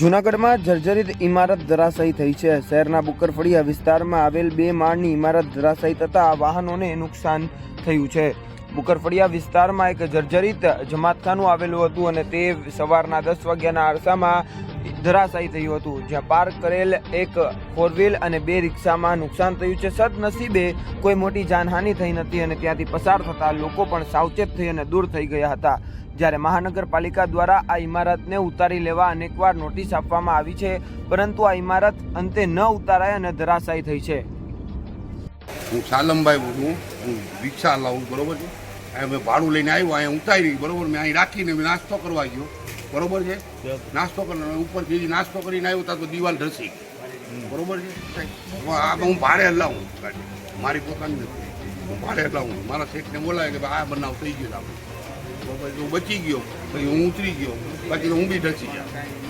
જૂનાગઢમાં જર્જરિત ઇમારત ધરાશાયી થઈ છે। શહેરના બુકરફળિયા વિસ્તારમાં આવેલ 2 માળની ઇમારત ધરાશાયી થતાં વાહનોને નુકસાન થયું છે। બુકરફળિયા વિસ્તારમાં એક જર્જરિત જમાતખાનું આવેલું હતું અને તે સવારના 10 વાગ્યાના અરસામાં ધરાશાયી થયું હતું, જ્યાં પાર્ક કરેલ એક 4 વ્હીલ અને 2 રિક્ષામાં નુકસાન થયું છે। સદનસીબે કોઈ મોટી જાનહાનિ થઈ નથી અને ત્યાંથી પસાર થતા લોકો પણ સાવચેત થઈ અને દૂર થઈ ગયા હતા। જ્યારે મહાનગરપાલિકા દ્વારા આ ઇમારતને ઉતારી લેવા અનેકવાર નોટિસ આપવામાં આવી છે, પરંતુ આ ઇમારત અંતે ન ઉતારાય અને ધરાશાયી થઈ છે। હું સાલમભાઈ બોલું, હું રિક્ષા લાવું, બરોબર છે। અહીં મેં ભાડું લઈને આવ્યો, અહીંયા ઉતારી, બરોબર। મેં અહીં રાખીને મેં નાસ્તો કરવા ગયો, બરોબર છે। નાસ્તો કરીને ઉપરથી નાસ્તો કરીને આવ્યો ત્યાં તો દિવાલ ધસી ગઈ, બરોબર છે। આ હું ભાડે લાવું ગાડી, મારી પોતાની નથી, હું ભાડે લાવું। મારા શેઠને બોલાવે કે આ બનાવ થઈ ગયો આપણે, બરોબર, હું બચી ગયો, પછી હું ઉતરી ગયો, બાકી હું બી ધસી ગયા।